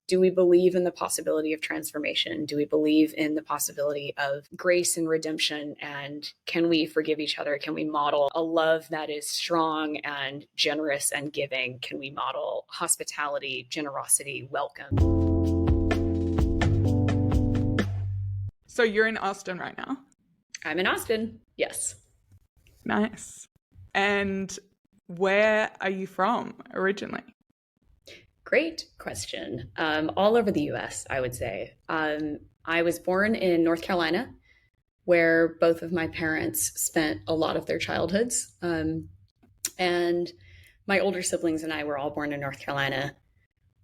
do we believe in the possibility of transformation? Do we believe in the possibility of grace and redemption? And can we forgive each other? Can we model a love that is strong and generous and giving? Can we model hospitality, generosity, welcome? So you're in Austin right now? I'm in Austin, yes. Nice. And where are you from originally? Great question. All over the US, I would say. I was born in North Carolina, where both of my parents spent a lot of their childhoods. And my older siblings and I were all born in North Carolina.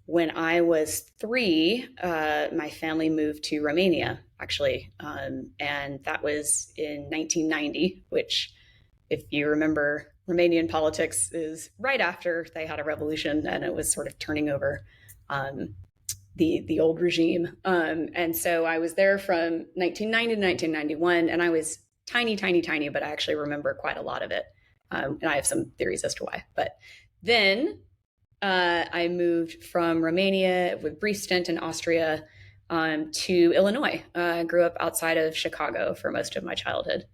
When I was 3, my family moved to Romania, actually. And that was in 1990, which, if you remember, Romanian politics is right after they had a revolution, and it was sort of turning over the old regime. And so I was there from 1990 to 1991, and I was tiny, but I actually remember quite a lot of it. And I have some theories as to why. But then I moved from Romania with a brief stint in Austria to Illinois. I grew up outside of Chicago for most of my childhood.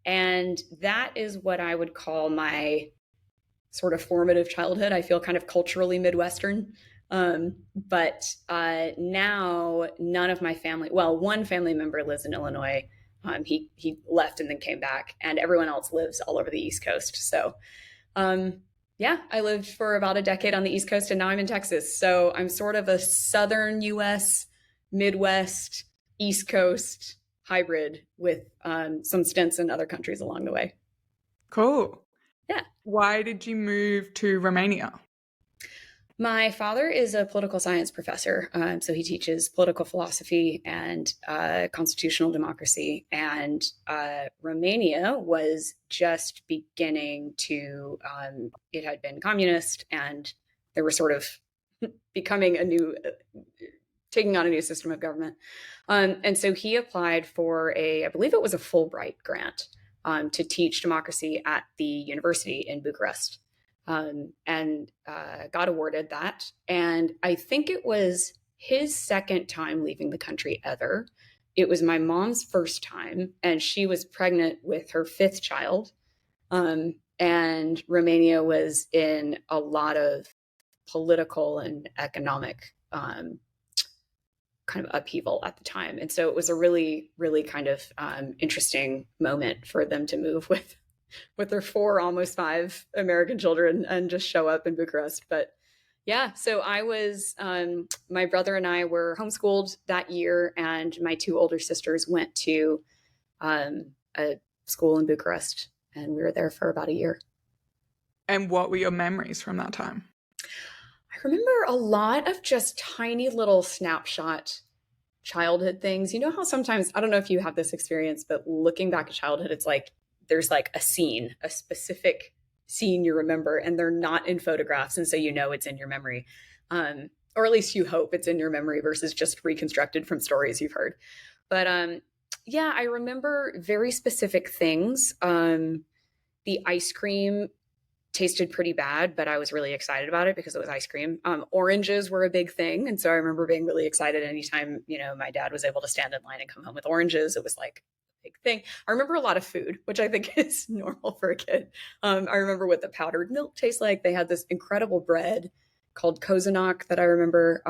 And that is what I would call my sort of formative childhood. I feel kind of culturally Midwestern. But now none of my family, well, one family member lives in Illinois. He left and then came back, and everyone else lives all over the East Coast. So, yeah, I lived for about a decade on the East Coast, and now I'm in Texas. So I'm sort of a Southern US, Midwest, East Coast hybrid with some stints in other countries along the way. Cool. Yeah. Why did you move to Romania? My father is a political science professor. So he teaches political philosophy and constitutional democracy. And Romania was just beginning to, it had been communist, and they were sort of becoming taking on a new system of government. And so he applied for I believe it was a Fulbright grant to teach democracy at the university in Bucharest, and got awarded that. And I think it was his second time leaving the country ever. It was my mom's first time, and she was pregnant with her 5th child. And Romania was in a lot of political and economic kind of upheaval at the time. And so it was a really, really kind of interesting moment for them to move with their 4, almost 5 American children and just show up in Bucharest. But yeah, so I was, my brother and I were homeschooled that year, and my 2 older sisters went to a school in Bucharest, and we were there for about a year. And what were your memories from that time? I remember a lot of just tiny little snapshot childhood things. You know how sometimes, I don't know if you have this experience, but looking back at childhood, it's like there's like a scene, a specific scene you remember, and they're not in photographs. And so you know it's in your memory. Or at least you hope it's in your memory versus just reconstructed from stories you've heard. But yeah, I remember very specific things. The ice cream tasted pretty bad, but I was really excited about it because it was ice cream. Oranges were a big thing. And so I remember being really excited anytime, my dad was able to stand in line and come home with oranges. It was like a big thing. I remember a lot of food, which I think is normal for a kid. I remember what the powdered milk tastes like. They had this incredible bread called Kozanak that I remember.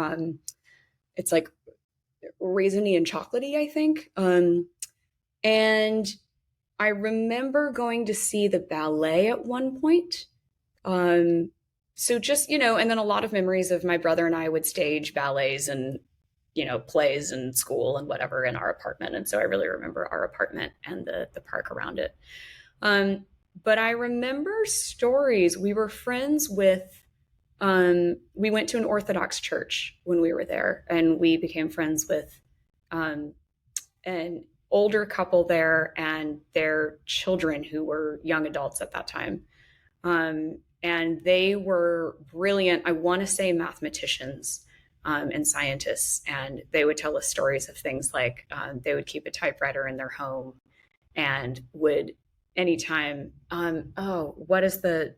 It's like raisiny and chocolatey, I think. And I remember going to see the ballet at one point. So just, and then a lot of memories of my brother and I would stage ballets and, plays in school and whatever in our apartment. And so I really remember our apartment and the park around it. But I remember stories. We were friends with, we went to an Orthodox church when we were there, and we became friends with, an older couple there and their children who were young adults at that time. And they were brilliant, I want to say mathematicians and scientists. And they would tell us stories of things like they would keep a typewriter in their home and would anytime, what is the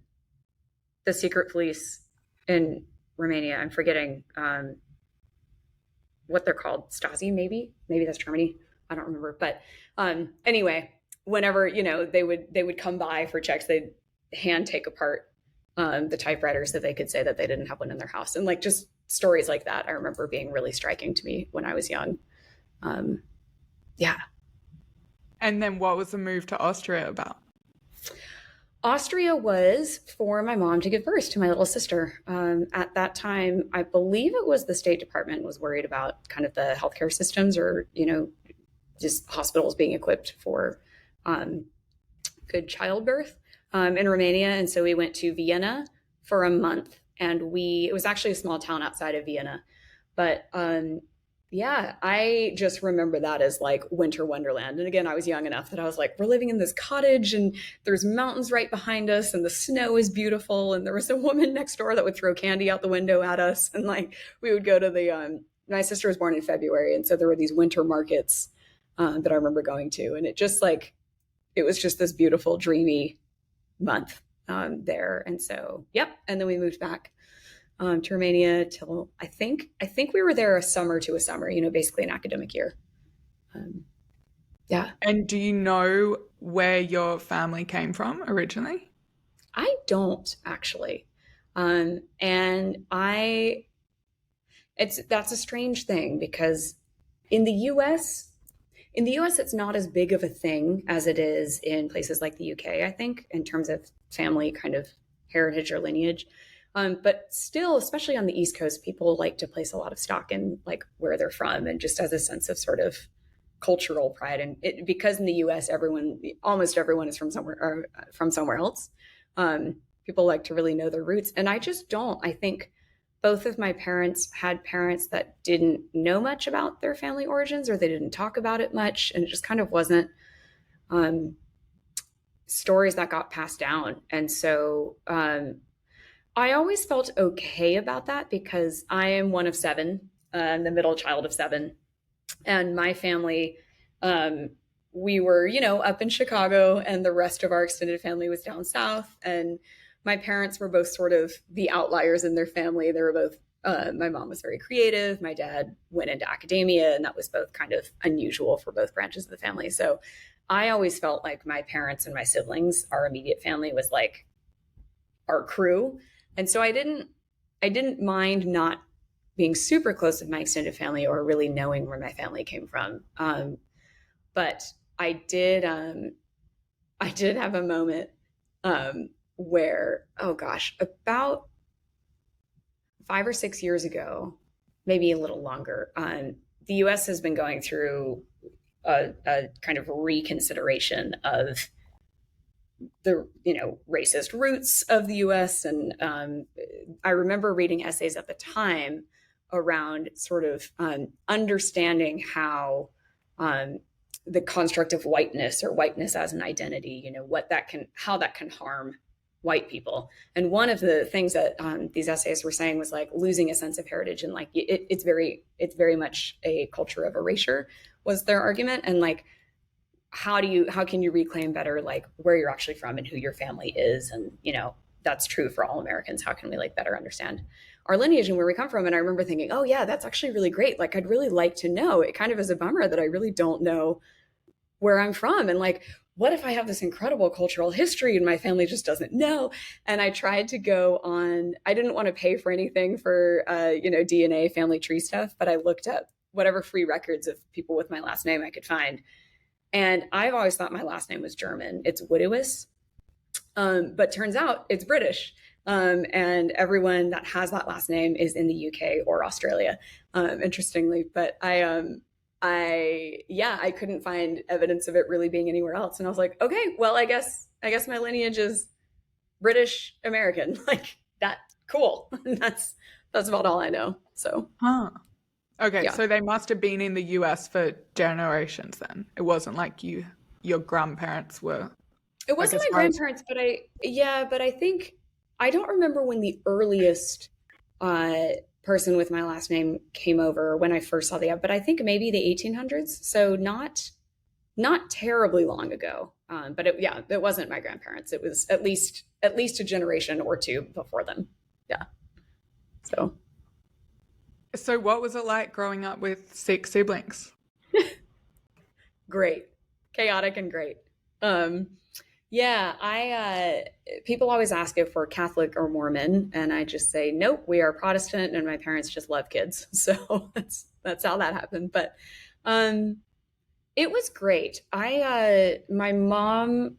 secret police in Romania? I'm forgetting. what they're called, Stasi, maybe that's Germany. I don't remember. But anyway, whenever, they would come by for checks, they'd hand take apart the typewriter so they could say that they didn't have one in their house. And like just stories like that, I remember being really striking to me when I was young. Um, yeah. And then what was the move to Austria about? Austria was for my mom to give birth to my little sister. At that time, I believe it was the State Department was worried about kind of the healthcare systems, or, just hospitals being equipped for um, good childbirth in Romania. And so we went to Vienna for a month, and it was actually a small town outside of Vienna. But yeah, I just remember that as like winter wonderland. And again, I was young enough that I was like, we're living in this cottage and there's mountains right behind us and the snow is beautiful. And there was a woman next door that would throw candy out the window at us. And like, we would go to my sister was born in February. And so there were these winter markets that I remember going to. And it was just this beautiful, dreamy month there. And so, yep. And then we moved back to Romania till I think we were there a summer to a summer, basically an academic year. Yeah. And do you know where your family came from originally? I don't actually. And that's a strange thing because in the US, it's not as big of a thing as it is in places like the UK, I think, in terms of family kind of heritage or lineage. But still, especially on the East Coast, people like to place a lot of stock in like where they're from, and just as a sense of sort of cultural pride. And because in the U.S., almost everyone is from somewhere else. People like to really know their roots, and I just don't. I think both of my parents had parents that didn't know much about their family origins, or they didn't talk about it much, and it just kind of wasn't stories that got passed down. And so I always felt okay about that because I am one of seven, the middle child of seven. And my family, we were, up in Chicago, and the rest of our extended family was down south. And my parents were both sort of the outliers in their family. They were both, my mom was very creative. My dad went into academia, and that was both kind of unusual for both branches of the family. So I always felt like my parents and my siblings, our immediate family, was like our crew. And so I didn't mind not being super close with my extended family or really knowing where my family came from. But I did have a moment where, oh gosh, about 5 or 6 years ago, maybe a little longer, the U.S. has been going through a kind of reconsideration of the racist roots of the U.S. And I remember reading essays at the time around sort of understanding how the construct of whiteness, or whiteness as an identity, how that can harm white people. And one of the things that these essays were saying was like losing a sense of heritage, and like it's very much a culture of erasure was their argument. And like, how can you reclaim better like where you're actually from and who your family is, and that's true for all Americans. How can we like better understand our lineage and where we come from? And I remember thinking, oh yeah, that's actually really great. Like, I'd really like to know. It kind of is a bummer that I really don't know where I'm from, and like, what if I have this incredible cultural history and my family just doesn't know? And I tried to go on. I didn't want to pay for anything for DNA family tree stuff, but I looked up whatever free records of people with my last name I could find. And I've always thought my last name was German. It's Woodiwiss. But turns out it's British. And everyone that has that last name is in the UK or Australia, interestingly. But I couldn't find evidence of it really being anywhere else. And I was like, okay, well, I guess my lineage is British American. Like, that, cool. that's about all I know. So, Huh. Okay, yeah. so they must have been in the US for generations then. It wasn't like your grandparents were, It like, wasn't as my far as. grandparents, but I think I don't remember when the earliest person with my last name came over when I first saw the app, but I think maybe the 1800s. So not terribly long ago. But it wasn't my grandparents. It was at least a generation or two before them. Yeah. So So, what was it like growing up with six siblings? Great, chaotic and great. Um, yeah, people always ask if we're Catholic or Mormon, and I just say nope, we are Protestant, and my parents just love kids, so that's how that happened. But um, it was great. I my mom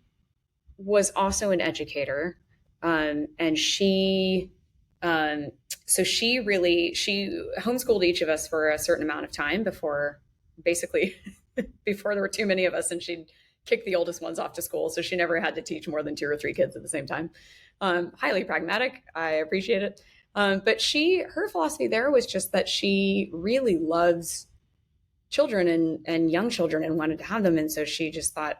was also an educator, and um, she homeschooled each of us for a certain amount of time before, basically, before there were too many of us, and she'd kick the oldest ones off to school, so she never had to teach more than two or three kids at the same time. Highly pragmatic. I appreciate it. But her philosophy there was just that she really loves children and young children and wanted to have them, and so she just thought,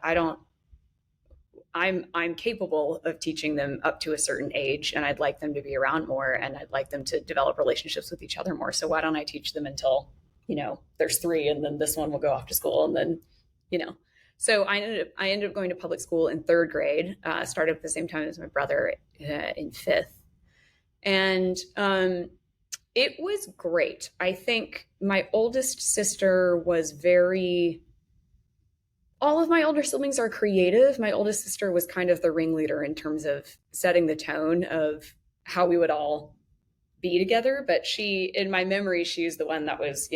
I'm capable of teaching them up to a certain age, and I'd like them to be around more, and I'd like them to develop relationships with each other more. So why don't I teach them until, there's three, and then this one will go off to school, and then, you know. So I ended up going to public school in third grade. Started at the same time as my brother in fifth, and it was great. I think my oldest sister was very all of my older siblings are creative. My oldest sister was kind of the ringleader in terms of setting the tone of how we would all be together. But in my memory, she was the one that was,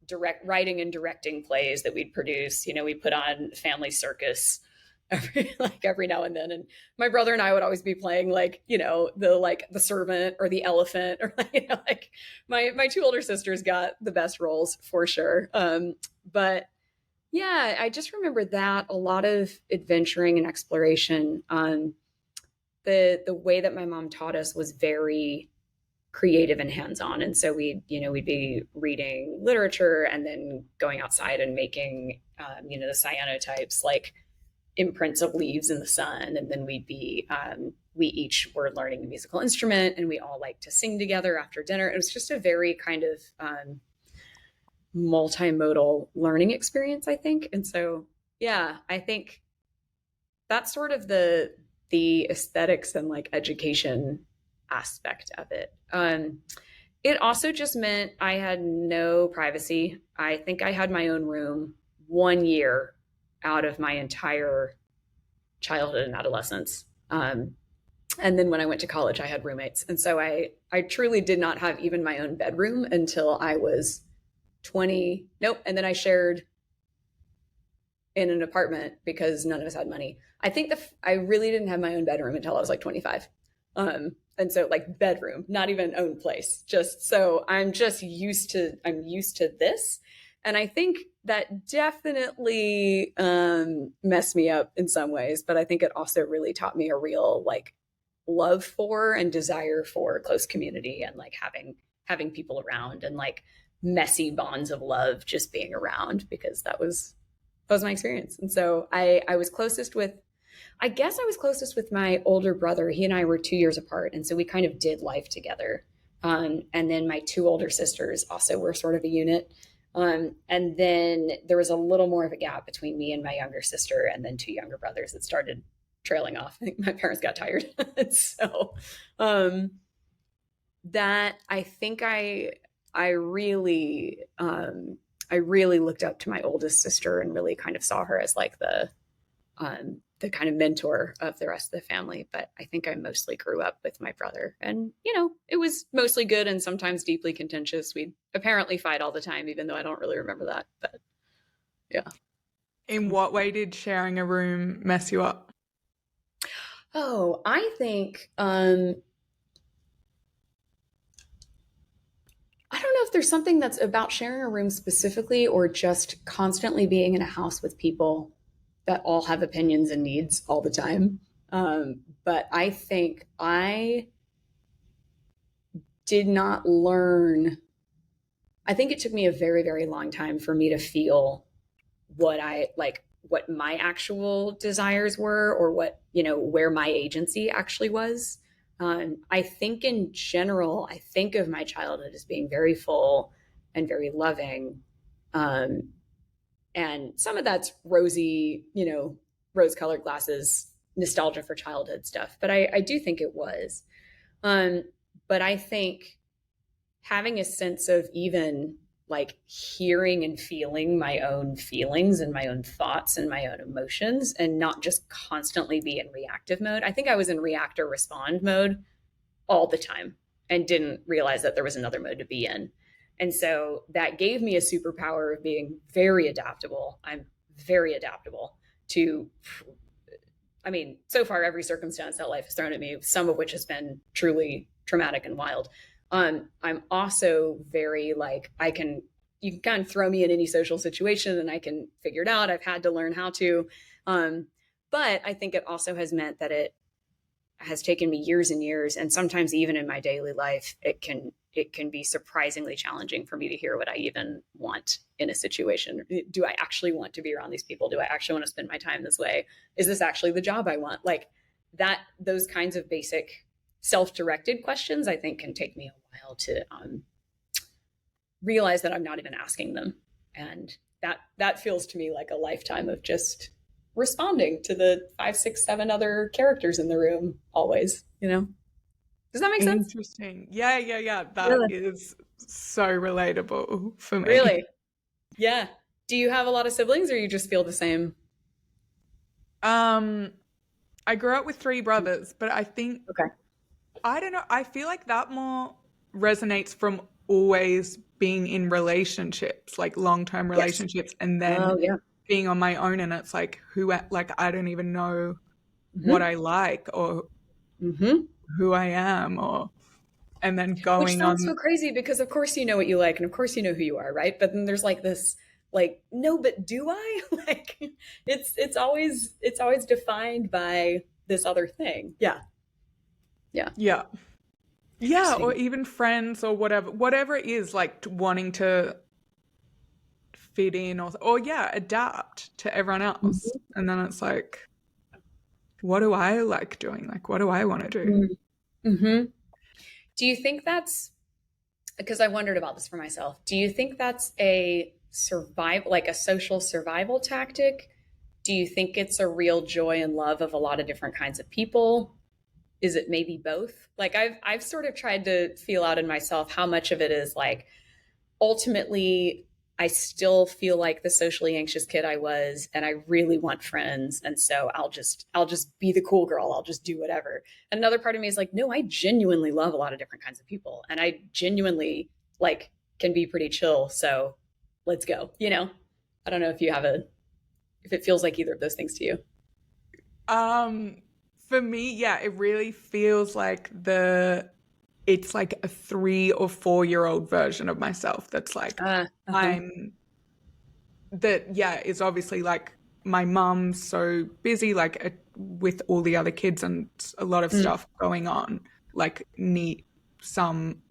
direct writing and directing plays that we'd produce. We put on Family Circus every now and then. And my brother and I would always be playing the servant or the elephant, or my two older sisters got the best roles for sure. But yeah, I just remember that a lot of adventuring and exploration. The way that my mom taught us was very creative and hands-on, and so we'd be reading literature and then going outside and making the cyanotypes, like imprints of leaves in the sun, and then we each were learning a musical instrument, and we all liked to sing together after dinner. It was just a very kind of multimodal learning experience, I think. And so, yeah, I think that's sort of the aesthetics and like education aspect of it. It also just meant I had no privacy. I think I had my own room 1 year out of my entire childhood and adolescence. And then when I went to college, I had roommates. And so I truly did not have even my own bedroom until I was 20. Nope. And then I shared in an apartment because none of us had money. I think I really didn't have my own bedroom until I was like 25. And so like bedroom, not even own place. Just so I'm used to this. And I think that definitely messed me up in some ways, but I think it also really taught me a real like love for and desire for close community, and like having people around, and like messy bonds of love just being around, because that was my experience. And so I guess I was closest with my older brother. He and I were 2 years apart, and so we kind of did life together. And then my two older sisters also were sort of a unit. And then there was a little more of a gap between me and my younger sister, and then two younger brothers that started trailing off. I think my parents got tired. So that I think I really looked up to my oldest sister and really kind of saw her as like the kind of mentor of the rest of the family. But I think I mostly grew up with my brother, and it was mostly good and sometimes deeply contentious. We'd apparently fight all the time, even though I don't really remember that. But yeah. In what way did sharing a room mess you up? Oh, I think I don't know if there's something that's about sharing a room specifically, or just constantly being in a house with people that all have opinions and needs all the time. But I think I did not learn. I think it took me a very, very long time for me to feel what my actual desires were, or where my agency actually was. I think in general, I think of my childhood as being very full and very loving. And some of that's rosy, rose colored glasses, nostalgia for childhood stuff. But I do think it was. But I think having a sense of even like hearing and feeling my own feelings and my own thoughts and my own emotions and not just constantly be in reactive mode. I think I was in react or respond mode all the time and didn't realize that there was another mode to be in. And so that gave me a superpower of being very adaptable. I'm very adaptable to, I mean, so far every circumstance that life has thrown at me, some of which has been truly traumatic and wild. I'm also very like, you can kind of throw me in any social situation and I can figure it out. I've had to learn how to. Um, but I think it also has meant that it has taken me years and years, and sometimes even in my daily life it can be surprisingly challenging for me to hear what I even want in a situation. Do I actually want to be around these people? Do I actually want to spend my time this way? Is this actually the job I want? Like that, those kinds of basic self-directed questions I think can take me a while to realize that I'm not even asking them. And that feels to me like a lifetime of just responding to the 5, 6, 7 other characters in the room always, you know? Does that make sense? Interesting. Yeah, yeah, yeah. That Yeah. is so relatable for me. Really? Yeah. Do you have a lot of siblings or you just feel the same? Um, I grew up with three brothers, but I think Okay. I don't know, I feel like that more resonates from always being in relationships, like long-term Yes. relationships, and then Oh, yeah. being on my own and it's like like I don't even know what Hmm. I like or Hmm. who I am or and then Which going sounds on so crazy because of course you know what you like and of course you know who you are, right? But then there's like this like, no, but do I? Like it's always defined by this other thing. Yeah. Yeah. yeah. Yeah, or Interesting. even friends or whatever it is, like wanting to fit in or yeah, adapt to everyone else. And then it's like, what do I like doing? Like, what do I want to do? Mm-hmm. Do you think that's because I wondered about this for myself. Do you think that's a survival, like a social survival tactic? Do you think it's a real joy and love of a lot of different kinds of people? Is it maybe both? Like I've sort of tried to feel out in myself how much of it is like ultimately I still feel like the socially anxious kid I was and I really want friends and so I'll just be the cool girl. I'll just do whatever. Another part of me is like no, I genuinely love a lot of different kinds of people and I genuinely like can be pretty chill. So let's go, you know? I don't know if you have a if it feels like either of those things to you. Um, for me, yeah, it really feels like it's like a 3 or 4 year old version of myself that's like Uh-huh. I'm that yeah, is obviously like my mum's so busy like with all the other kids and a lot of Mm. stuff going on, like some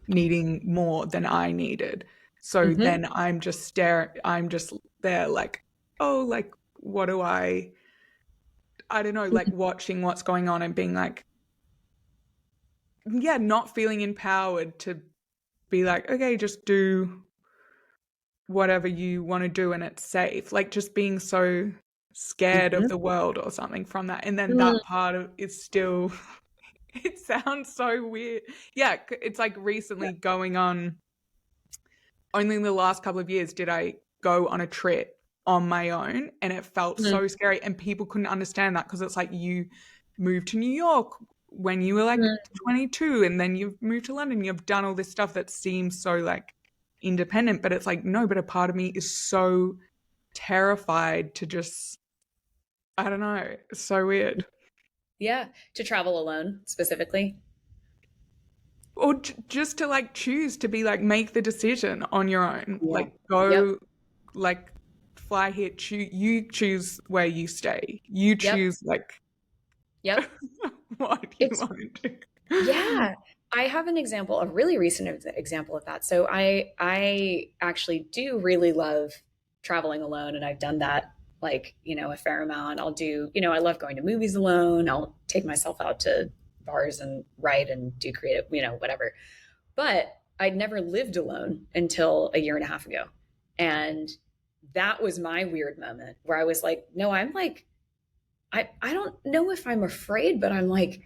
needing more than I needed. So Mm-hmm. then I'm just there like, oh, like what do I don't know, like watching what's going on and being like, yeah, not feeling empowered to be like, okay, just do whatever you want to do and it's safe. Like just being so scared of Mm-hmm. the world or something from that. And then Mm. that part of is still, it sounds so weird. Yeah, it's like Yeah. recently going on, only in the last couple of years did I go on a trip on my own and it felt Mm. so scary and people couldn't understand that because it's like you moved to New York when you were like Mm. 22 and then you've moved to London, you've done all this stuff that seems so like independent, but it's like no, but a part of me is so terrified to just I don't know, it's so weird. Yeah. To travel alone specifically. Or just to like choose to be like make the decision on your own, Yeah. like Yep. go like fly here, you choose where you stay, you Yep. choose like Yep. what you It's want to do. yeah. I have an example, a really recent example of that. So I actually do really love traveling alone and I've done that like, a fair amount. I'll do, I love going to movies alone. I'll take myself out to bars and write and do creative, whatever. But I'd never lived alone until a year and a half ago. And that was my weird moment where I was like, no, I'm like I don't know if I'm afraid, but I'm like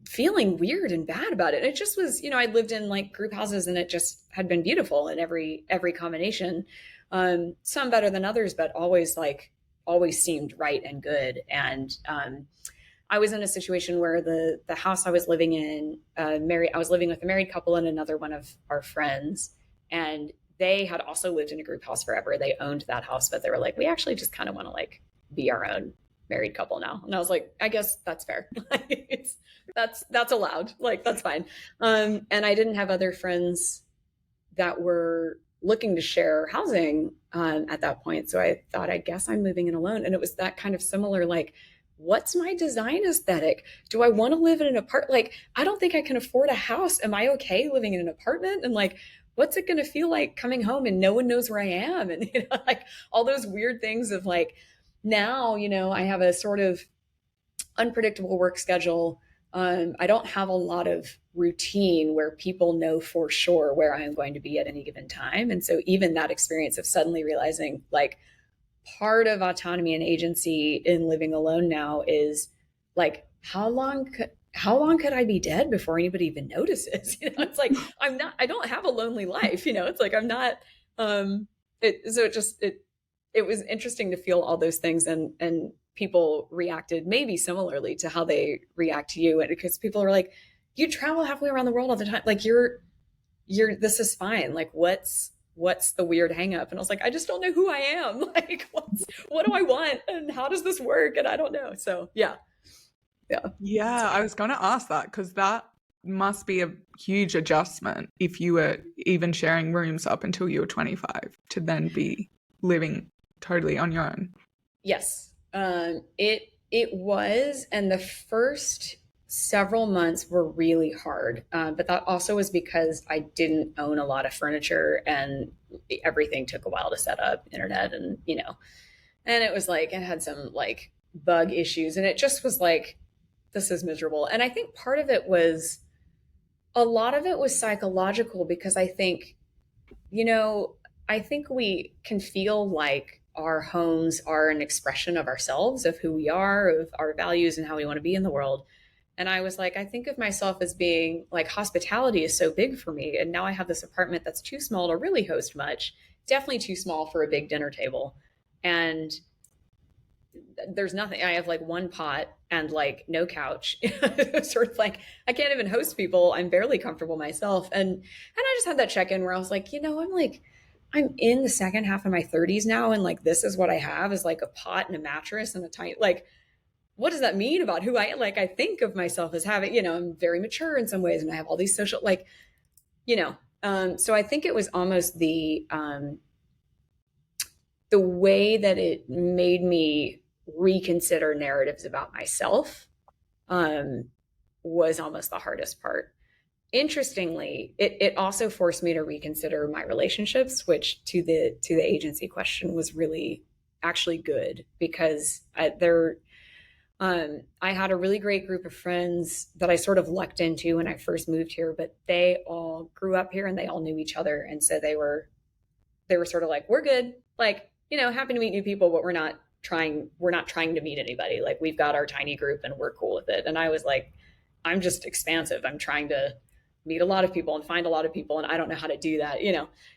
feeling weird and bad about it. It just was, I lived in like group houses and it just had been beautiful in every combination. Some better than others, but always seemed right and good. And I was in a situation where the house I was living in, I was living with a married couple and another one of our friends, and they had also lived in a group house forever. They owned that house, but they were like, we actually just kind of want to like be our own married couple now. And I was like, I guess that's fair. That's allowed. Like that's fine. And I didn't have other friends that were looking to share housing at that point. So I thought, I guess I'm moving in alone. And it was that kind of similar, like, what's my design aesthetic? Do I want to live in an apartment? Like, I don't think I can afford a house. Am I okay living in an apartment? And like, what's it going to feel like coming home and no one knows where I am? And, like all those weird things of like, now, I have a sort of unpredictable work schedule. I don't have a lot of routine where people know for sure where I am going to be at any given time. And so even that experience of suddenly realizing like part of autonomy and agency in living alone now is like, how long could I be dead before anybody even notices? It's like, I don't have a lonely life, it's like, I'm not, it was interesting to feel all those things, and people reacted maybe similarly to how they react to you. And because people are like, you travel halfway around the world all the time. Like you're, this is fine. Like what's the weird hang up? And I was like, I just don't know who I am. Like, what do I want? And how does this work? And I don't know. So yeah. Yeah, I was going to ask that because that must be a huge adjustment if you were even sharing rooms up until you were 25 to then be living totally on your own. Yes. It was, and the first several months were really hard. But that also was because I didn't own a lot of furniture and everything took a while to set up, internet and, and it was like, it had some like bug issues and it just was like, this is miserable. And I think a lot of it was psychological because I think we can feel like our homes are an expression of ourselves, of who we are, of our values and how we want to be in the world. And I was like, I think of myself as being like, hospitality is so big for me. And now I have this apartment that's too small to really host much, definitely too small for a big dinner table. And there's nothing. I have like one pot and like no couch. Sort of like I can't even host people. I'm barely comfortable myself. And I just had that check-in where I was like, I'm in the second half of my 30s now, and like this is what I have is like a pot and a mattress and a tiny like, what does that mean about who I am? Like I think of myself as having, I'm very mature in some ways and I have all these social like, so I think it was almost the way that it made me reconsider narratives about myself was almost the hardest part. Interestingly, it also forced me to reconsider my relationships, which to the agency question was really actually good because I had a really great group of friends that I sort of lucked into when I first moved here, but they all grew up here and they all knew each other, and so they were sort of like, we're good, like happy to meet new people, but we're not trying to meet anybody. Like we've got our tiny group and we're cool with it. And I was like, I'm just expansive. I'm trying to meet a lot of people and find a lot of people, and I don't know how to do that,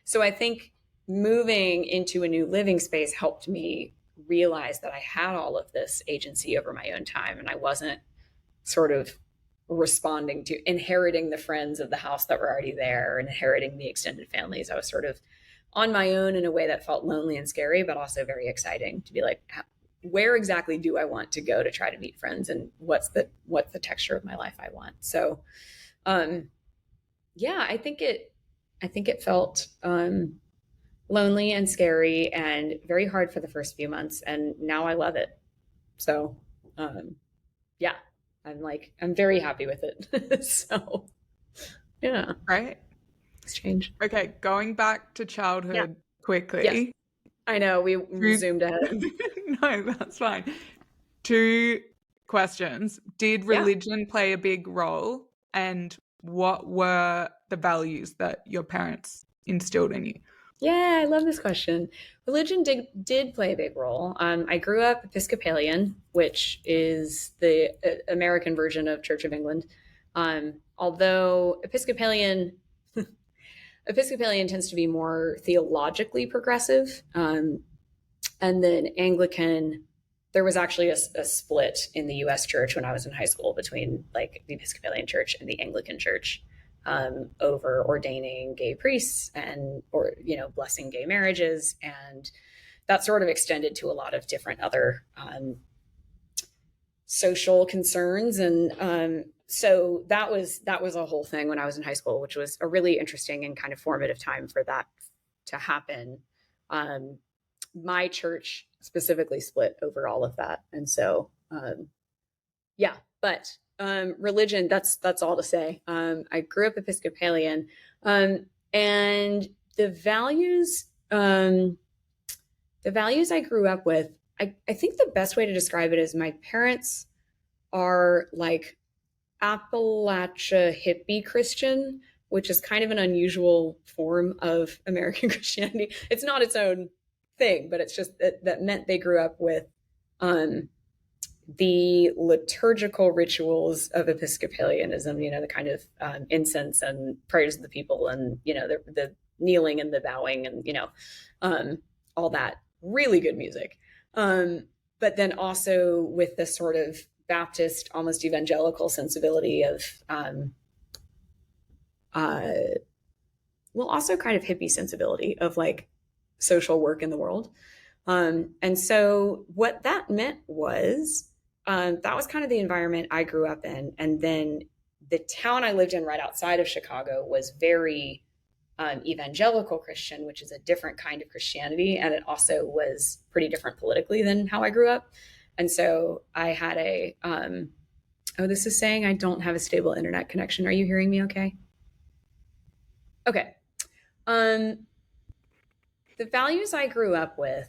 So I think moving into a new living space helped me realize that I had all of this agency over my own time, and I wasn't sort of responding to inheriting the friends of the house that were already there, inheriting the extended families. I was sort of on my own in a way that felt lonely and scary, but also very exciting to be like, where exactly do I want to go to try to meet friends, and what's the texture of my life I want? So, yeah, I think it felt lonely and scary and very hard for the first few months, and now I love it. So, yeah, I'm very happy with it. So, yeah, Right. strange. Okay, going back to childhood quickly. Yes. I know we zoomed ahead. No, that's fine. 2 questions. Did religion play a big role, and what were the values that your parents instilled in you? Yeah, I love this question. Religion did play a big role. I grew up Episcopalian, which is the American version of Church of England. Although Episcopalian tends to be more theologically progressive, and then Anglican. There was actually a split in the U.S. church when I was in high school between like the Episcopalian church and the Anglican church, over ordaining gay priests and or blessing gay marriages, and that sort of extended to a lot of different other social concerns. And so that was a whole thing when I was in high school, which was a really interesting and kind of formative time for that to happen. My church specifically split over all of that, and so yeah. But religion, that's all to say. I grew up Episcopalian, and the values um, the values I grew up with, I think the best way to describe it is my parents are like Appalachia hippie Christian, which is kind of an unusual form of American Christianity. It's not its own thing, but it's just that meant they grew up with um, the liturgical rituals of Episcopalianism, the kind of incense and prayers of the people, and, the kneeling and the bowing, and, um, all that really good music. But then also with this sort of Baptist, almost evangelical sensibility of, uh, well, also kind of hippie sensibility of like social work in the world. And so what that meant was that was kind of the environment I grew up in. And then the town I lived in right outside of Chicago was very evangelical Christian, which is a different kind of Christianity. And it also was pretty different politically than how I grew up. And so I had oh, this is saying I don't have a stable internet connection. Are you hearing me okay? Okay. Um, the values I grew up with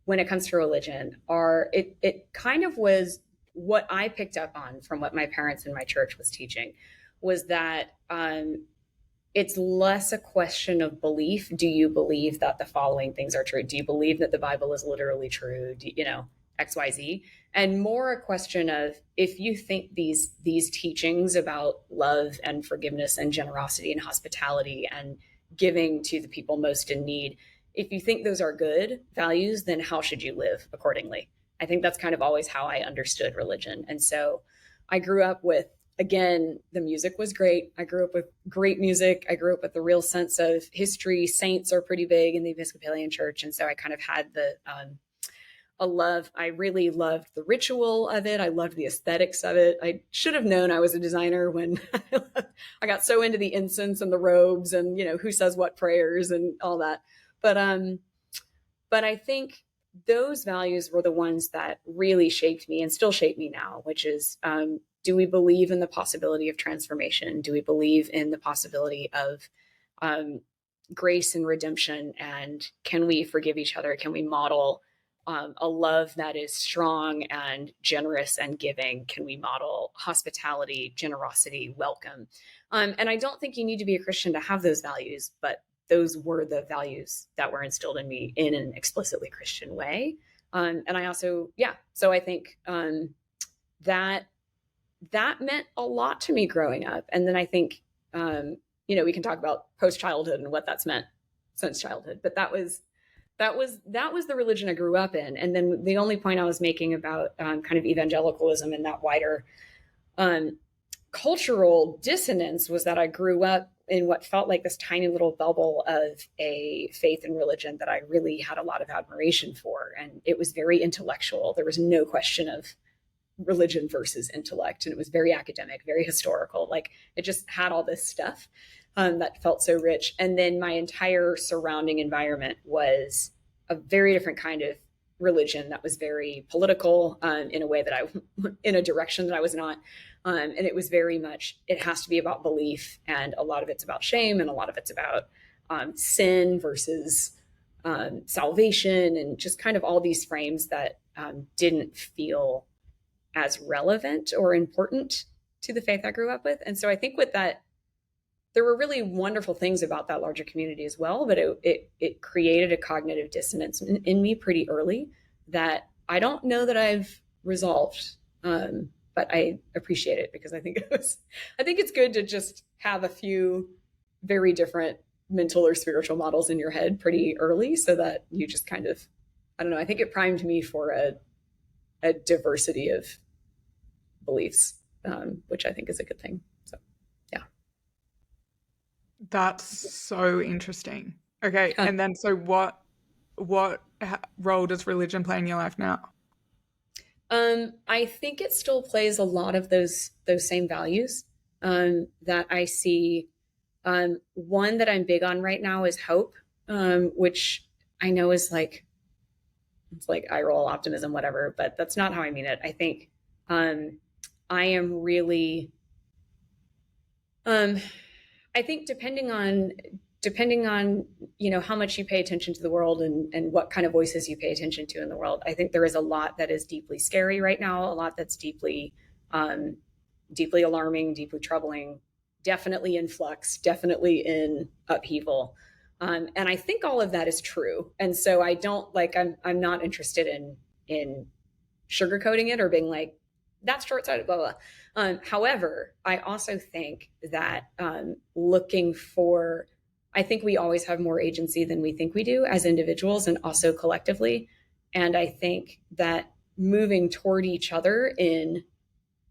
when it comes to religion are it kind of was what I picked up on from what my parents and my church was teaching was that it's less a question of belief. Do you believe that the following things are true? Do you believe that the Bible is literally true? XYZ, and more a question of if you think these teachings about love and forgiveness and generosity and hospitality and giving to the people most in need, if you think those are good values, then how should you live accordingly? I think that's kind of always how I understood religion. And so I grew up with, again, the music was great. I grew up with great music. I grew up with the real sense of history. Saints are pretty big in the Episcopalian church. And so I kind of had a love. I really loved the ritual of it. I loved the aesthetics of it. I should have known I was a designer when I got so into the incense and the robes and, who says what prayers and all that. But I think those values were the ones that really shaped me and still shape me now, which is, do we believe in the possibility of transformation? Do we believe in the possibility of grace and redemption? And can we forgive each other? Can we model a love that is strong and generous and giving? Can we model hospitality, generosity, welcome? And I don't think you need to be a Christian to have those values, but those were the values that were instilled in me in an explicitly Christian way. And I also, yeah, so I think that meant a lot to me growing up. And then I think, we can talk about post childhood and what that's meant since childhood, but that was the religion I grew up in. And then the only point I was making about kind of evangelicalism and that wider cultural dissonance was that I grew up in what felt like this tiny little bubble of a faith and religion that I really had a lot of admiration for. And it was very intellectual. There was no question of religion versus intellect. And it was very academic, very historical. Like it just had all this stuff that felt so rich. And then my entire surrounding environment was a very different kind of religion that was very political in a way that in a direction that I was not. And it was very much, it has to be about belief, and a lot of it's about shame, and a lot of it's about sin versus salvation, and just kind of all these frames that didn't feel as relevant or important to the faith I grew up with. And so I think with that, there were really wonderful things about that larger community as well, but it created a cognitive dissonance in me pretty early that I don't know that I've resolved. But I appreciate it because I think it's good to just have a few very different mental or spiritual models in your head pretty early so that you just kind of, I don't know, I think it primed me for a diversity of beliefs, which I think is a good thing. So, yeah. That's so interesting. Okay, and then so what role does religion play in your life now? I think it still plays a lot of those same values that I see. One that I'm big on right now is hope, which I know is like it's like eye roll optimism, whatever, but that's not how I mean it. I think I am really I think depending on how much you pay attention to the world and what kind of voices you pay attention to in the world, I think there is a lot that is deeply scary right now, a lot that's deeply alarming, deeply troubling, definitely in flux, definitely in upheaval. And I think all of that is true. And so I don't like I'm not interested in sugarcoating it or being like, that's short-sighted, blah, blah. However, I also think that I think we always have more agency than we think we do as individuals and also collectively. And I think that moving toward each other in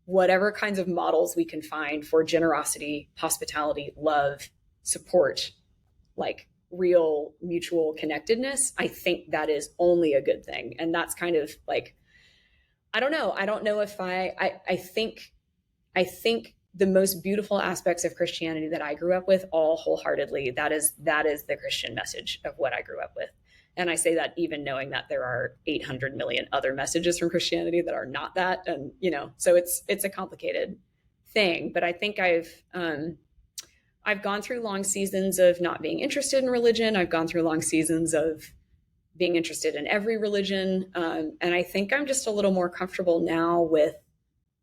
whatever kinds of models we can find for generosity, hospitality, love, support, like real mutual connectedness, I think that is only a good thing. And that's kind of like, I don't know. I don't know if I think the most beautiful aspects of Christianity that I grew up with all wholeheartedly, that is the Christian message of what I grew up with. And I say that even knowing that there are 800 million other messages from Christianity that are not that. And, so it's a complicated thing, but I think I've gone through long seasons of not being interested in religion. I've gone through long seasons of being interested in every religion. And I think I'm just a little more comfortable now with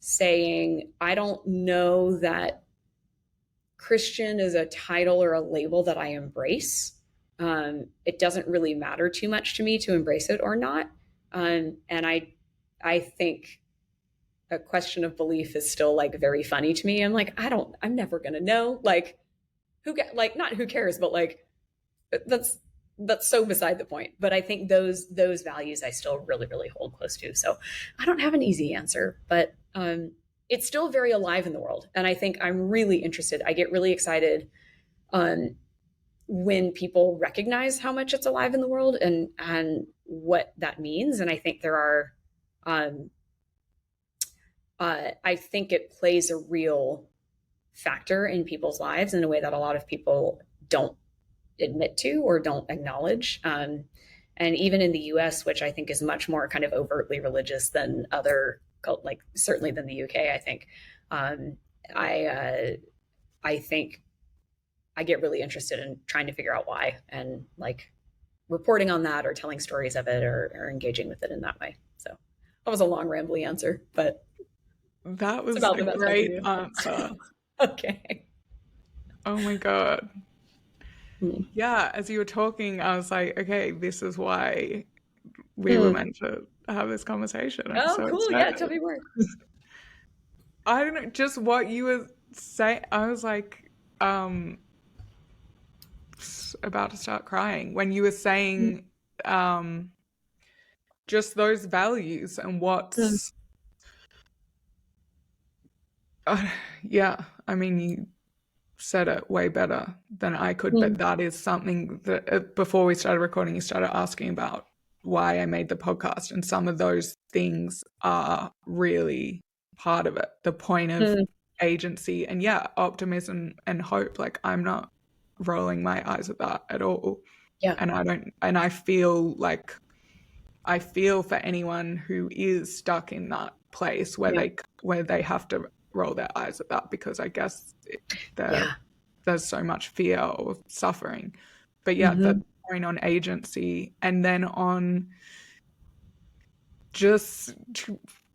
saying, I don't know that Christian is a title or a label that I embrace. It doesn't really matter too much to me to embrace it or not. And I think a question of belief is still like very funny to me. I'm like, I'm never going to know. Like, not who cares, but like, that's so beside the point. But I think those values I still really, really hold close to. So I don't have an easy answer, but it's still very alive in the world. And I think I'm really interested. I get really excited when people recognize how much it's alive in the world and what that means. And I think there are, I think it plays a real factor in people's lives in a way that a lot of people don't admit to or don't acknowledge. And even in the US, which I think is much more kind of overtly religious than other, like certainly than the UK, I think, I think I get really interested in trying to figure out why and like reporting on that or telling stories of it or engaging with it in that way. So that was a long rambly answer, but that was a great answer. Okay. Oh my God. Yeah, as you were talking, I was like, okay, this is why we were meant to have this conversation. I'm so cool. excited. Yeah, tell me more. I don't know, just what you were saying. I was like, about to start crying when you were saying, just those values and what's, yeah, I mean, you said it way better than I could, but that is something that before we started recording, you started asking about why I made the podcast, and some of those things are really part of it. The point of agency and optimism and hope. Like I'm not rolling my eyes at that at all. Yeah. And I feel for anyone who is stuck in that place where they have to roll their eyes at that, because I guess there's so much fear or suffering. But the point on agency, and then on just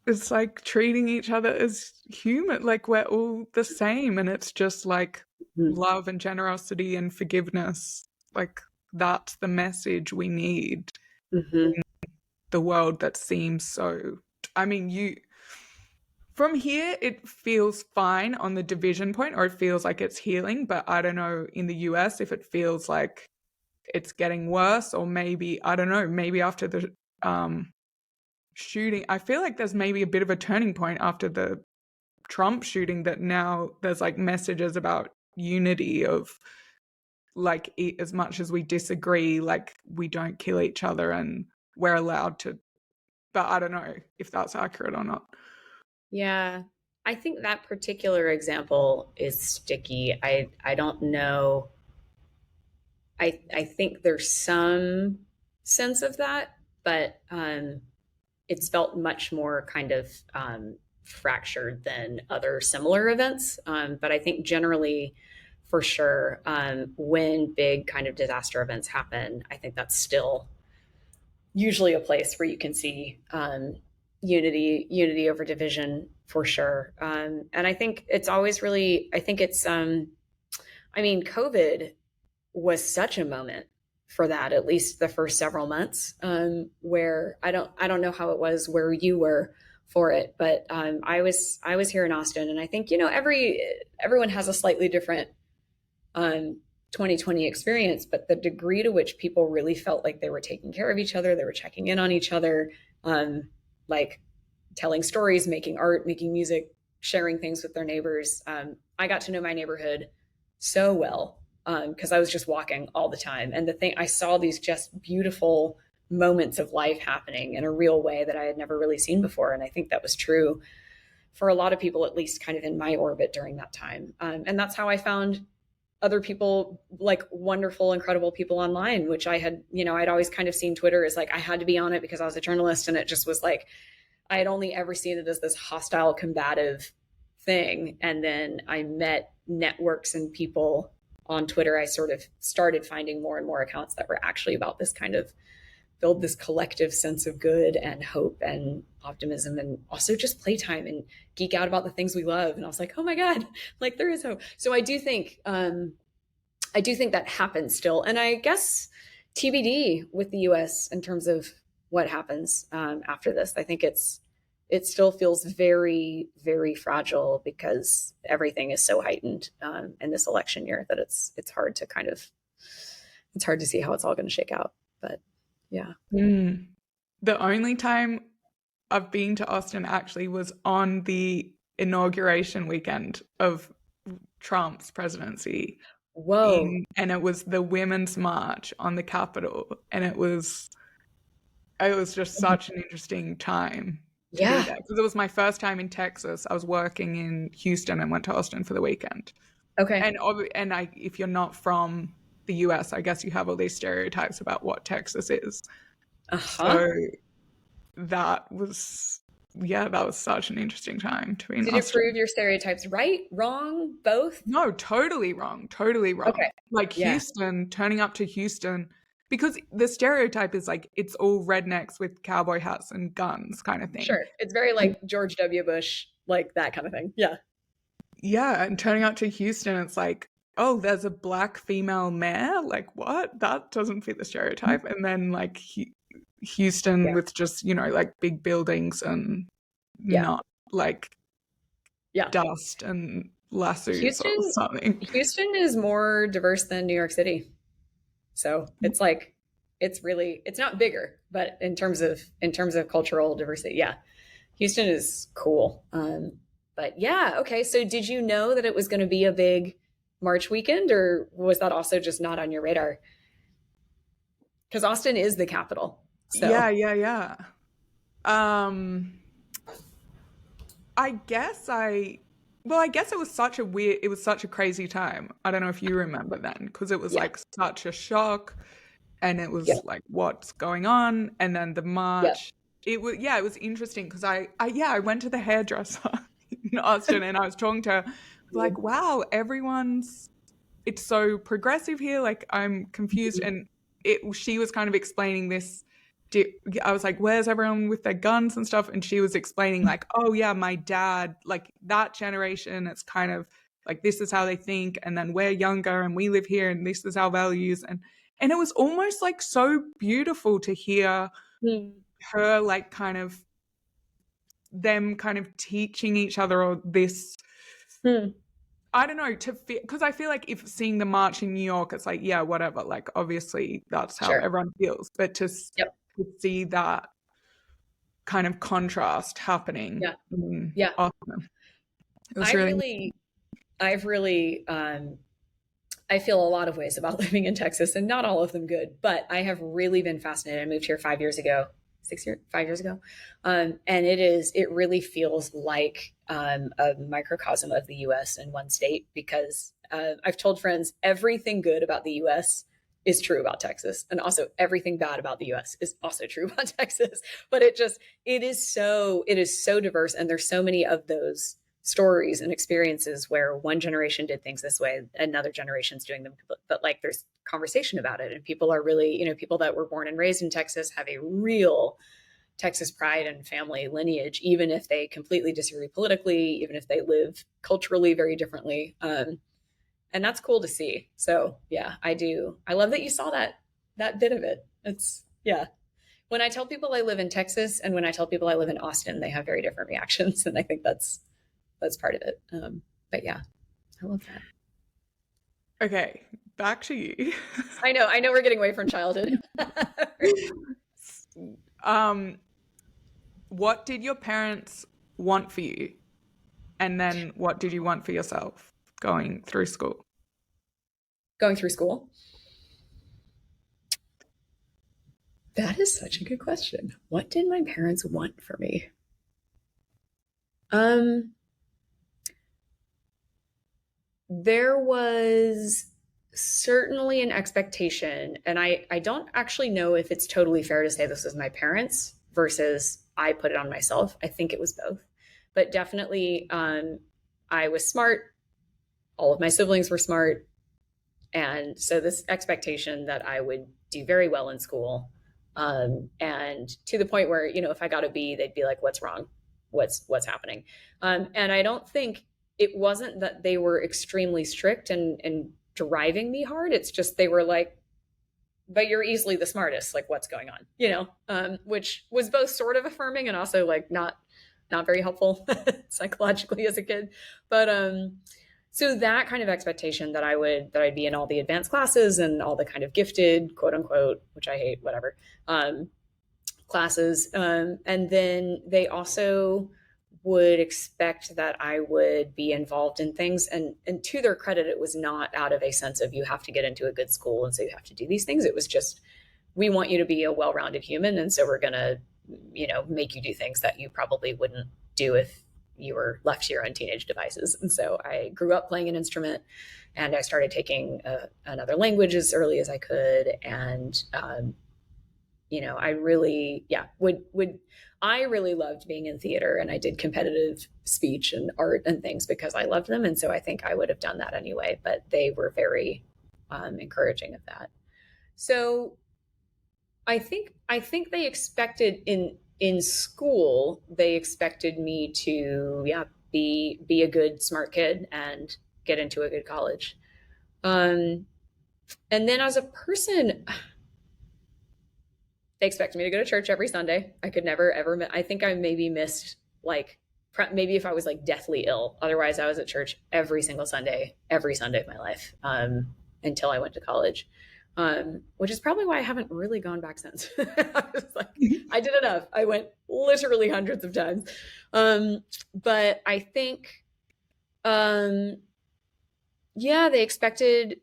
it's like treating each other as human, like we're all the same, and it's just like Mhm. love and generosity and forgiveness. Like that's the message we need Mhm. in the world that seems so. I mean, you from here it feels fine on the division point, or it feels like it's healing, but I don't know in the US if it feels like it's getting worse, or maybe I don't know, maybe after the shooting, I feel like there's maybe a bit of a turning point after the Trump shooting, that now there's like messages about unity of like as much as we disagree, like we don't kill each other and we're allowed to. But I don't know if that's accurate or not. Yeah. I think that particular example is sticky. I don't know. I think there's some sense of that, but it's felt much more kind of fractured than other similar events. But I think generally, for sure, when big kind of disaster events happen, I think that's still usually a place where you can see unity over division for sure. And I think it's always really, I think it's, I mean, COVID was such a moment for that, at least the first several months, where I don't know how it was where you were for it, but I was here in Austin, and I think, you know, everyone has a slightly different um, 2020 experience, but the degree to which people really felt like they were taking care of each other, they were checking in on each other, um, like telling stories, making art, making music, sharing things with their neighbors. I got to know my neighborhood so well because I was just walking all the time. And the thing, I saw these just beautiful moments of life happening in a real way that I had never really seen before. And I think that was true for a lot of people, at least kind of in my orbit during that time. And that's how I found other people, like wonderful, incredible people online, which I had, you know, I'd always kind of seen Twitter as like I had to be on it because I was a journalist. And it just was like, I had only ever seen it as this hostile, combative thing. And then I met networks and people on Twitter. I sort of started finding more and more accounts that were actually about this kind of build this collective sense of good and hope and optimism, and also just playtime and geek out about the things we love. And I was like, oh my God, like there is hope. So I do think that happens still. And I guess TBD with the US in terms of what happens after this. I think it still feels very, very fragile because everything is so heightened in this election year that it's hard to kind of it's hard to see how it's all going to shake out. But yeah. Mm. The only time I've been to Austin actually was on the inauguration weekend of Trump's presidency, Whoa. and it was the Women's March on the Capitol, and it was just such an interesting time to be Yeah. there because it was my first time in Texas. I was working in Houston and went to Austin for the weekend. Okay. And if you're not from the US, I guess you have all these stereotypes about what Texas is. Uh-huh. So that was, yeah, that was such an interesting time to be in Did it Austin. prove your stereotypes right, wrong, both? No, totally wrong, totally wrong. Okay. Like Yeah. Houston, turning up to Houston, because the stereotype is like it's all rednecks with cowboy hats and guns kind of thing. Sure. It's very And like George W. Bush, like that kind of thing. Yeah. yeah, and turning up to Houston, it's like, oh, there's a black female mayor? Like, what? That doesn't fit the stereotype. And then like Houston Yeah. with just, like big buildings and Yeah. not like Yeah. dust and lassos or Houston something. Houston is more diverse than New York City. So it's like it's really it's not bigger, but in terms of cultural diversity, yeah. Houston is cool. But yeah, okay. So did you know that it was going to be a big March weekend, or was that also just not on your radar? Because Austin is the capital. Yeah, So yeah, yeah. Um, I guess well, I guess it was such a crazy time. I don't know if you remember then, because it was yeah, like such a shock, and it yeah, was like, what's going on? And then the yeah. march, it was interesting because I went to the hairdresser in Austin, and I was talking to her, like, wow, it's so progressive here. Like, I'm confused. And she was kind of explaining this. I was like, where's everyone with their guns and stuff? And she was explaining like, oh yeah, my dad, like that generation, it's kind of like this is how they think, and then we're younger and we live here and this is our values. And it was almost like so beautiful to hear Mm. her like kind of them kind of teaching each other or this Hmm. I don't know, to feel, because I feel like if seeing the march in New York, it's like, yeah, whatever. Like, obviously, that's how Sure. everyone feels. But Yep. to see that kind of contrast happening Yeah. in Yeah. Austin, it was I've really, really, I've really, I feel a lot of ways about living in Texas, and not all of them good, but I have really been fascinated. I moved here 5 years ago, 6 years, 5 years ago. And it really feels like a microcosm of the US in one state, because I've told friends everything good about the US is true about Texas. And also everything bad about the US is also true about Texas. But it is so diverse. And there's so many of those stories and experiences where one generation did things this way, another generation's doing them, but like there's conversation about it, and people are really, people that were born and raised in Texas have a real Texas pride and family lineage, even if they completely disagree politically, even if they live culturally very differently. And that's cool to see. So yeah, I do. I love that you saw that bit of it. It's yeah. When I tell people I live in Texas and when I tell people I live in Austin, they have very different reactions, and I think that's part of it. But yeah, I love that. okay, back to you. I know we're getting away from childhood. um, what did your parents want for you? And then what did you want for yourself going through school? Going through school. That is such a good question. What did my parents want for me? Um, there was certainly an expectation, and I don't actually know if it's totally fair to say this was my parents versus I put it on myself. I think it was both, but definitely, I was smart. All of my siblings were smart, and so this expectation that I would do very well in school, and to the point where, if I got a B, they'd be like, "What's wrong? What's happening?" And I don't think it wasn't that they were extremely strict and driving me hard. It's just they were like, "But you're easily the smartest. Like, what's going on?" Which was both sort of affirming and also like not very helpful psychologically as a kid. But so that kind of expectation that I'd be in all the advanced classes and all the kind of gifted, quote unquote, which I hate, whatever, classes. And then they also would expect that I would be involved in things. And to their credit, it was not out of a sense of you have to get into a good school and so you have to do these things. It was just, we want you to be a well-rounded human. And so we're going to, make you do things that you probably wouldn't do if you were left to your own teenage devices. And so I grew up playing an instrument, and I started taking another language as early as I could. And, I really, yeah, I really loved being in theater, and I did competitive speech and art and things because I loved them. And so I think I would have done that anyway, but they were very encouraging of that. So I think they expected in school, they expected me to, yeah, be a good smart kid and get into a good college. Um, and then as a person, they expected me to go to church every Sunday. I could never ever. I think I maybe missed like maybe if I was like deathly ill. Otherwise, I was at church every Sunday of my life, until I went to college. Which is probably why I haven't really gone back since. I was like, I did enough. I went literally hundreds of times. But I think, um, yeah, they expected,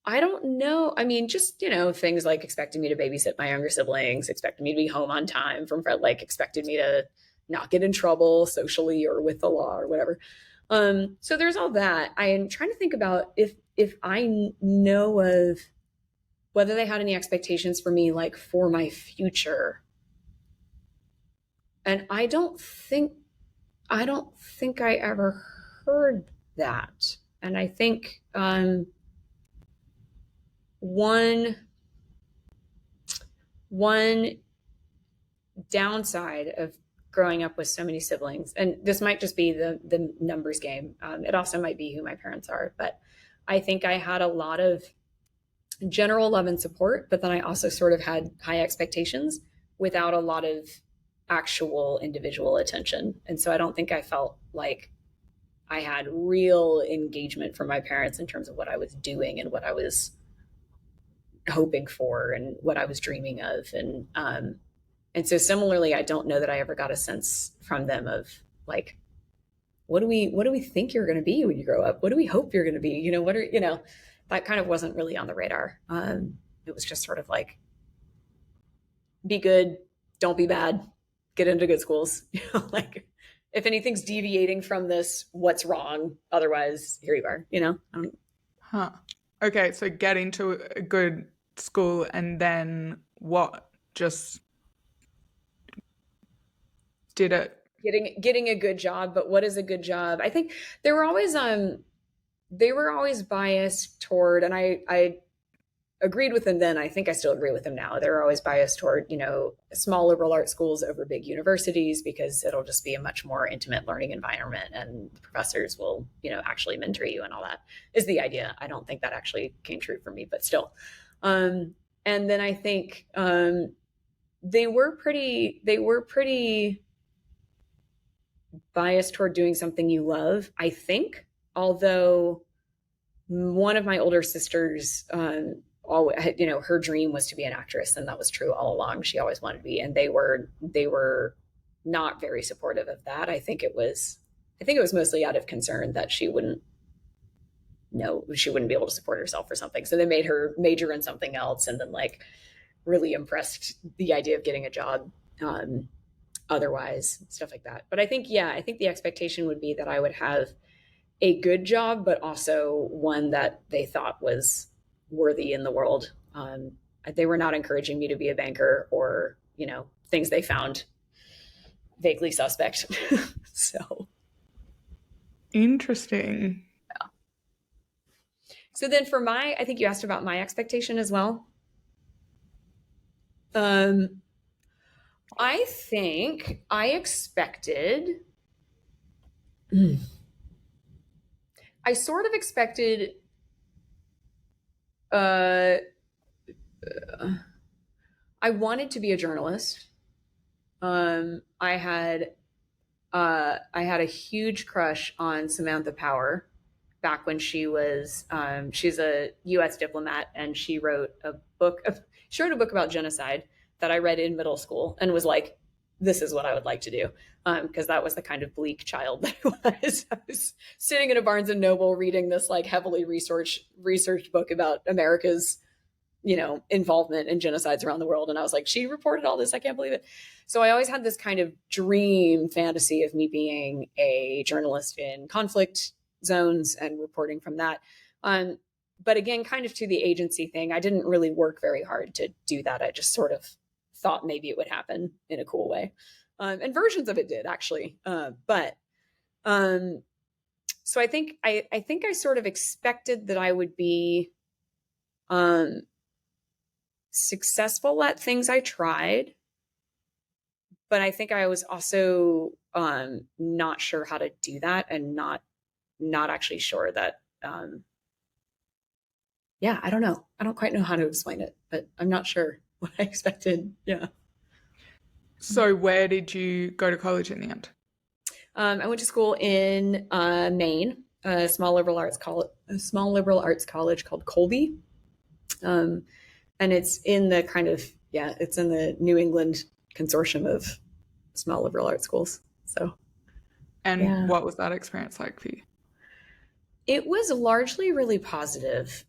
I don't know. I mean, just, things like expecting me to babysit my younger siblings, expecting me to be home on time like expected me to not get in trouble socially or with the law or whatever. So there's all that. I am trying to think about if I know of whether they had any expectations for me, like for my future. And I don't think I ever heard that. And I think, one one downside of growing up with so many siblings, and this might just be the numbers game. It also might be who my parents are, but I think I had a lot of general love and support, but then I also sort of had high expectations without a lot of actual individual attention. And so I don't think I felt like I had real engagement from my parents in terms of what I was doing and what I was hoping for and what I was dreaming of. And so similarly, I don't know that I ever got a sense from them of like, what do we think you're going to be when you grow up? What do we hope you're going to be? What are, that kind of wasn't really on the radar. It was just sort of like, be good, don't be bad, get into good schools. Like if anything's deviating from this, what's wrong? Otherwise, here you are. Huh. Okay, so get into a good school and then what? Just did it? Getting a good job, but what is a good job? I think they were always biased toward, and I agreed with them then. I think I still agree with them now. They're always biased toward, small liberal arts schools over big universities because it'll just be a much more intimate learning environment and the professors will, actually mentor you and all that is the idea. I don't think that actually came true for me, but still. And then I think they were pretty biased toward doing something you love, I think. Although one of my older sisters, her dream was to be an actress, and that was true all along. She always wanted to be, and they were not very supportive of that. I think it was mostly out of concern that she wouldn't be able to support herself or something. So they made her major in something else, and then like really impressed the idea of getting a job otherwise, stuff like that. But I think the expectation would be that I would have a good job, but also one that they thought was worthy in the world. They were not encouraging me to be a banker or, things they found vaguely suspect. So interesting. Yeah. So then I think you asked about my expectation as well. I think I expected, I sort of expected, I wanted to be a journalist. I had a huge crush on Samantha Power back when she's a U.S. diplomat, and she wrote a book about genocide that I read in middle school and was like, this is what I would like to do. Because that was the kind of bleak child that I was. I was sitting in a Barnes and Noble reading this like heavily researched book about America's, involvement in genocides around the world. And I was like, she reported all this. I can't believe it. So I always had this kind of dream fantasy of me being a journalist in conflict zones and reporting from that. But again, kind of to the agency thing, I didn't really work very hard to do that. I just sort of thought maybe it would happen in a cool way. And versions of it did actually. So I think I sort of expected that I would be successful at things I tried, but I think I was also not sure how to do that, and not actually sure that I don't know. I don't quite know how to explain it, but I'm not sure what I expected. Yeah. So where did you go to college in the end? I went to school in Maine, a small liberal arts college called Colby. And it's in the it's in the New England consortium of small liberal arts schools. So. And what was that experience like for you? It was largely really positive.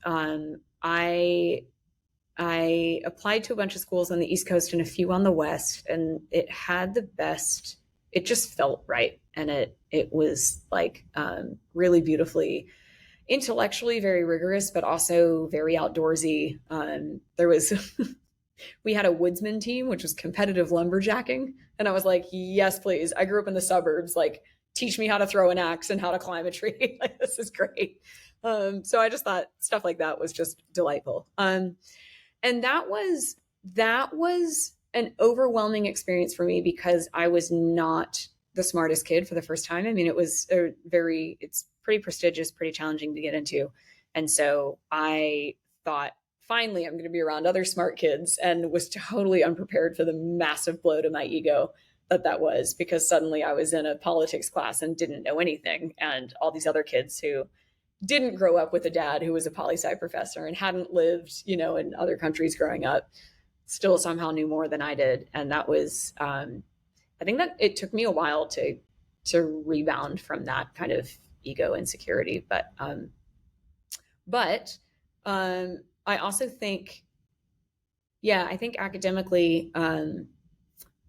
I applied to a bunch of schools on the East Coast and a few on the West, and it just felt right. And it was like really beautifully, intellectually very rigorous, but also very outdoorsy. We had a woodsman team, which was competitive lumberjacking. And I was like, yes, please. I grew up in the suburbs. Like, teach me how to throw an axe and how to climb a tree. Like, this is great. So I just thought stuff like that was just delightful. And that was an overwhelming experience for me because I was not the smartest kid for the first time. I mean, it's pretty prestigious, pretty challenging to get into. And so I thought, finally, I'm going to be around other smart kids, and was totally unprepared for the massive blow to my ego that was, because suddenly I was in a politics class and didn't know anything. And all these other kids who didn't grow up with a dad who was a poli sci professor and hadn't lived, in other countries growing up, still somehow knew more than I did. And that was, I think that it took me a while to rebound from that kind of ego insecurity. But I also think, yeah, I think academically,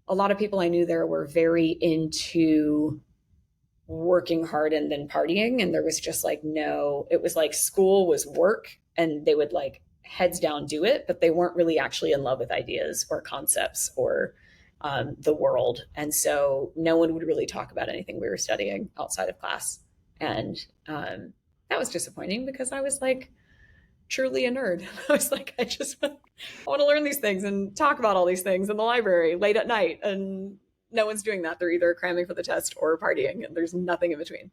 a lot of people I knew there were very into working hard and then partying. And there was just like, no, it was like school was work, and they would like heads down do it, but they weren't really actually in love with ideas or concepts or the world. And so no one would really talk about anything we were studying outside of class. And that was disappointing because I was like truly a nerd. I was like, I want to learn these things and talk about all these things in the library late at night. And no one's doing that. They're either cramming for the test or partying, and there's nothing in between.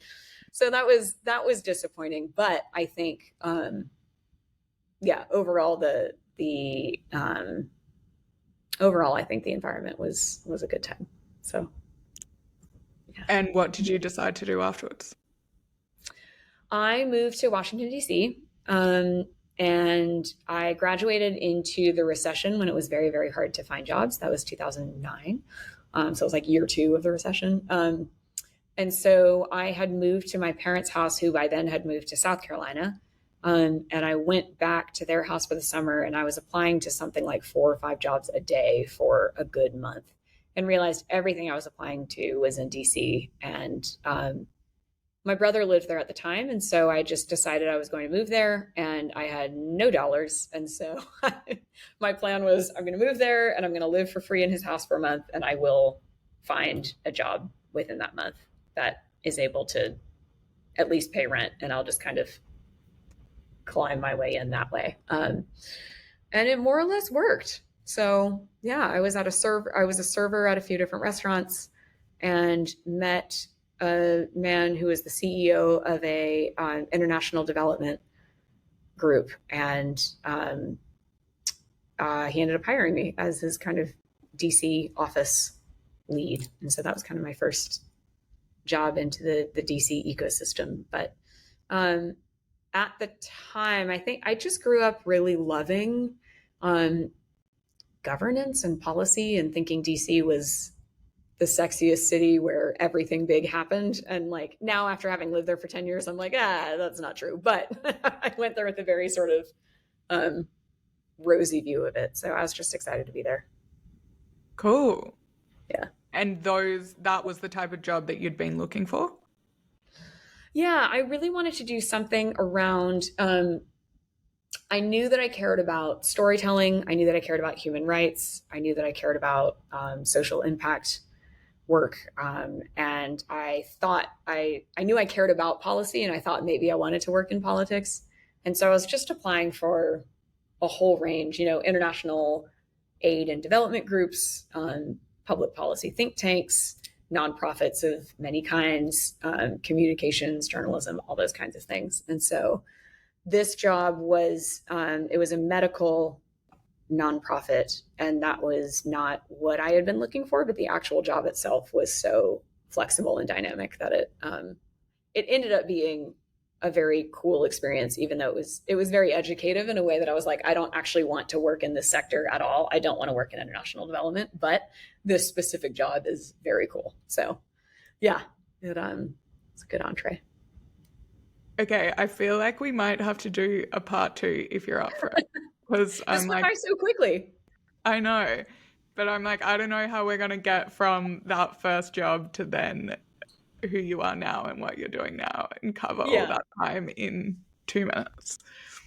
So that was disappointing. But I think, overall overall, I think the environment was a good time. So, yeah. And what did you decide to do afterwards? I moved to Washington, D.C., and I graduated into the recession when it was very, very hard to find jobs. That was 2009. So it was like year 2 of the recession. And so I had moved to my parents' house, who by then had moved to South Carolina. And I went back to their house for the summer, and I was applying to something like 4 or 5 jobs a day for a good month, and realized everything I was applying to was in DC. And my brother lived there at the time. And so I just decided I was going to move there, and I had no dollars. And so my plan was, I'm going to move there and I'm going to live for free in his house for a month, and I will find a job within that month that is able to at least pay rent. And I'll just kind of climb my way in that way. And it more or less worked. So yeah, I was a server at a few different restaurants, and met a man who is the CEO of a international development group. And he ended up hiring me as his kind of DC office lead. And so that was kind of my first job into the DC ecosystem. But at the time, I think I just grew up really loving governance and policy, and thinking DC was the sexiest city where everything big happened. And like now, after having lived there for 10 years, I'm like, that's not true. But I went there with a very sort of rosy view of it. So I was just excited to be there. Cool. Yeah. And that was the type of job that you'd been looking for? Yeah, I really wanted to do something around, I knew that I cared about storytelling. I knew that I cared about human rights. I knew that I cared about social impact work. And I thought I knew I cared about policy, and I thought maybe I wanted to work in politics. And so I was just applying for a whole range, international aid and development groups, public policy think tanks, nonprofits of many kinds, communications, journalism, all those kinds of things. And so this job was, it was a medical nonprofit, and that was not what I had been looking for, but the actual job itself was so flexible and dynamic that it ended up being a very cool experience, even though it was very educative in a way that I was like, I don't actually want to work in this sector at all. I don't want to work in international development, but this specific job is very cool. So yeah, it's a good entree. Okay, I feel like we might have to do a part 2 if you're up for it. Because I'm like, by so quickly. I know, but I'm like, I don't know how we're going to get from that first job to then who you are now and what you're doing now, and cover all that time in 2 minutes.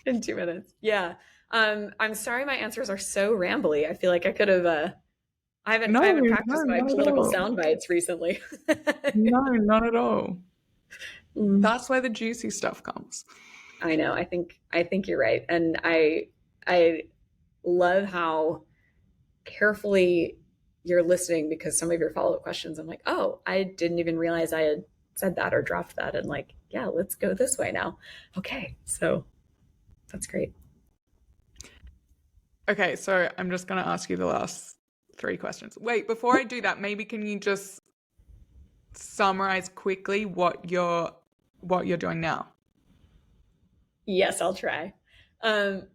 In 2 minutes. Yeah. I'm sorry my answers are so rambly. I feel like I could have I haven't practiced my political sound bites recently. No, not at all. That's where the juicy stuff comes. I know. I think you're right. And I love how carefully you're listening, because some of your follow-up questions, I'm like, oh, I didn't even realize I had said that or dropped that. And like, yeah, let's go this way now. Okay. So that's great. Okay, so I'm just going to ask you the last three questions. Wait, before I do that, maybe can you just summarize quickly what you're doing now? Yes, I'll try.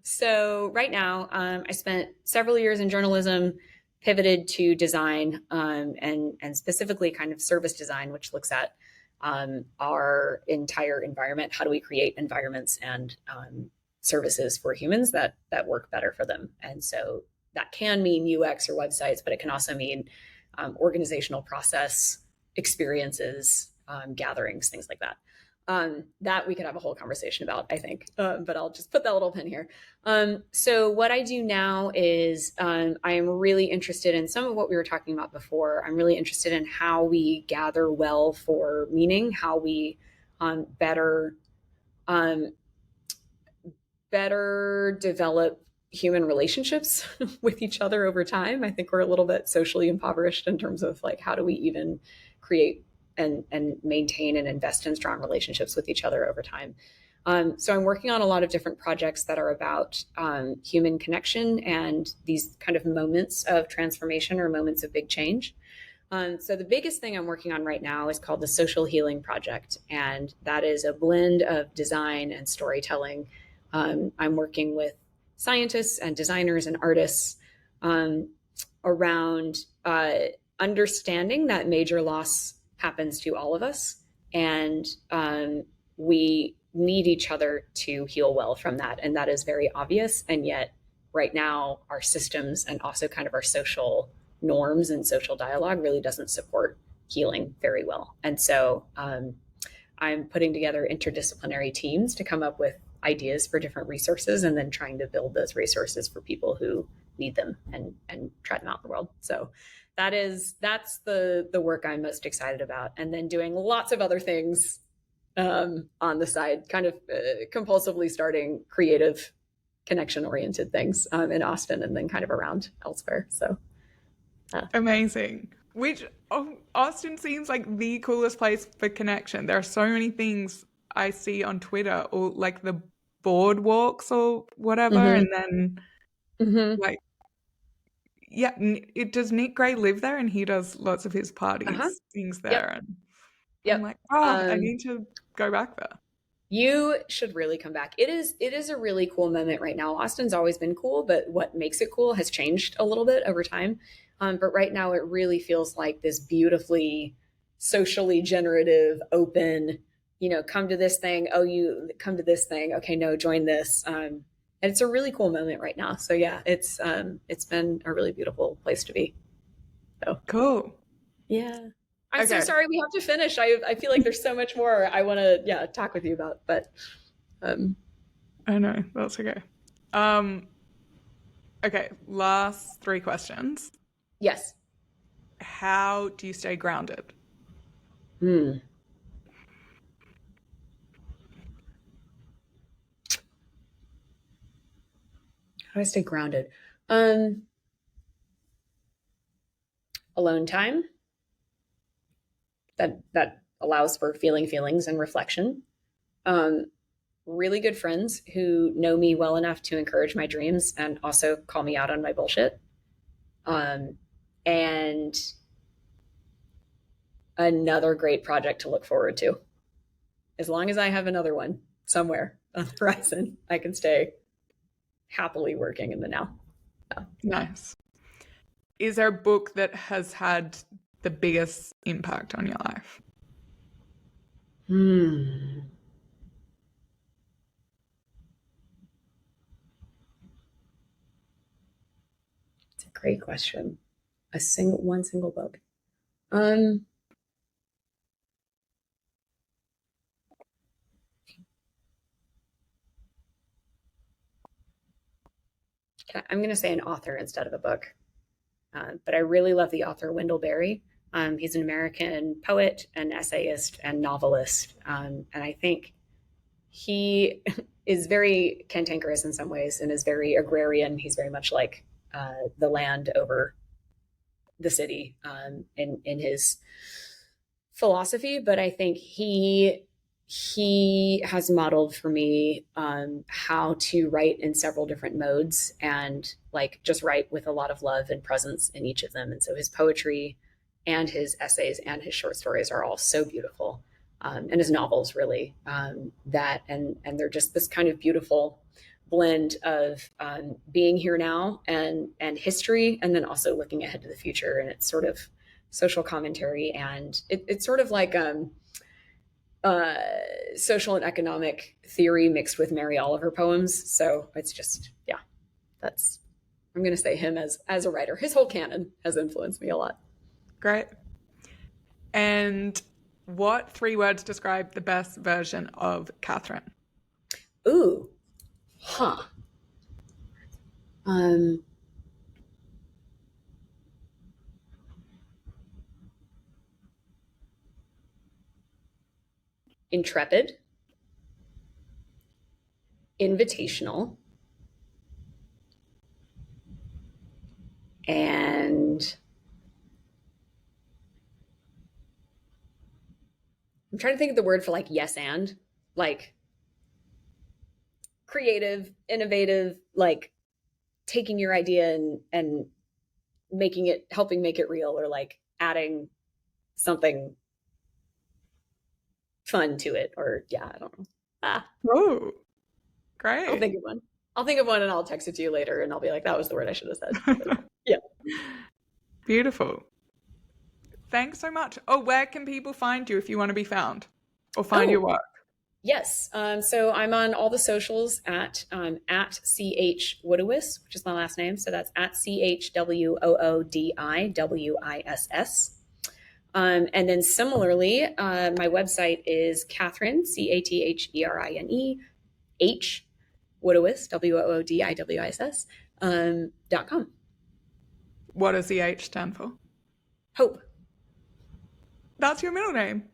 So right now, I spent several years in journalism, pivoted to design, and specifically kind of service design, which looks at our entire environment. How do we create environments and services for humans that work better for them? And so that can mean UX or websites, but it can also mean organizational process experiences, gatherings, things like that. That we could have a whole conversation about, I think, but I'll just put that little pin here. So what I do now is I am really interested in some of what we were talking about before. I'm really interested in how we gather well for meaning, how we better um, better develop human relationships with each other over time. I think we're a little bit socially impoverished in terms of like, how do we even create and maintain and invest in strong relationships with each other over time. So I'm working on a lot of different projects that are about human connection and these kind of moments of transformation or moments of big change. So the biggest thing I'm working on right now is called the Social Healing Project, and that is a blend of design and storytelling. I'm working with scientists and designers and artists um, around understanding that major loss happens to all of us, and we need each other to heal well from that. And that is very obvious. And yet, right now, our systems and also kind of our social norms and social dialogue really doesn't support healing very well. And so I'm putting together interdisciplinary teams to come up with ideas for different resources and then trying to build those resources for people who need them and try them out in the world. So that's the work I'm most excited about. And then doing lots of other things on the side, kind of compulsively starting creative connection oriented things in Austin and then kind of around elsewhere. So Amazing. Which Austin seems like the coolest place for connection. There are so many things I see on Twitter or like the boardwalks or whatever, mm-hmm, and then mm-hmm, like yeah, it does Nick Gray live there, and he does lots of his uh-huh, parties things yep, there, and I'm yep. like, oh, I need to go back there. You should really come back. It is a really cool moment right now. Austin's always been cool, but what makes it cool has changed a little bit over time. But right now, it really feels like this beautifully socially generative, open. Come to this thing. Oh, you come to this thing. Okay, no, join this. And it's a really cool moment right now. So yeah, it's been a really beautiful place to be. So Cool. yeah. I'm so Okay, sorry we have to finish. I feel like there's so much more I want to talk with you about, but um I know that's okay. Um, okay, last three questions. yes. How do you stay grounded? Hmm. How do I stay grounded? Um Alone time that allows for feeling feelings and reflection. Um Really good friends who know me well enough to encourage my dreams and also call me out on my bullshit. Um and another great project to look forward to. As long as I have another one somewhere on the horizon, I can stay happily working in the now. Yeah. Nice. Is there a book that has had the biggest impact on your life? Hmm. It's a great question. One single book. Um, I'm going to say an author instead of a book, but I really love the author Wendell Berry. He's an American poet, an essayist, and novelist, and I think he is very cantankerous in some ways and is very agrarian. He's very much like the land over the city in his philosophy, but I think he has modeled for me how to write in several different modes and like just write with a lot of love and presence in each of them. And so his poetry and his essays and his short stories are all so beautiful. And his novels really that and they're just this kind of beautiful blend of being here now and history, and then also looking ahead to the future. And it's sort of social commentary, and it's sort of like uh, social and economic theory mixed with Mary Oliver poems. So it's just, yeah, that's, I'm going to say him as a writer. His whole canon has influenced me a lot. Great. And what three words describe the best version of Catherine? Ooh, huh. Um, Intrepid, invitational, and I'm trying to think of the word for like yes and like creative, innovative, like taking your idea and making it, helping make it real, or like adding something fun to it, or yeah, I don't know. Ah, Oh, I'll great. think of one. I'll think of one and I'll text it to you later and I'll be like, that was the word I should have said. But, yeah. Beautiful. Thanks so much. Oh, where can people find you if you want to be found or find your Oh, work? yes. So I'm on all the socials at ch Woodiwiss, which is my last name. So that's at CHWOODIWISS. And then similarly, my website is Catherine, CATHERINE, H, Woodiwiss, WOODIWISS, .com. What does the H stand for? Hope. That's your middle name.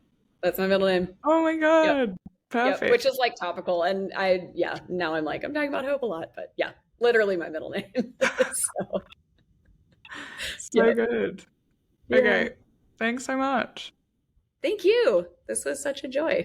That's my middle name. Oh my Yep. God. Yep. Perfect. Which is like topical. And yeah, now I'm like, I'm talking about hope a lot, but yeah, literally my middle name. So, So yep. good. Yeah. Okay. Thanks so much. Thank you. This was such a joy.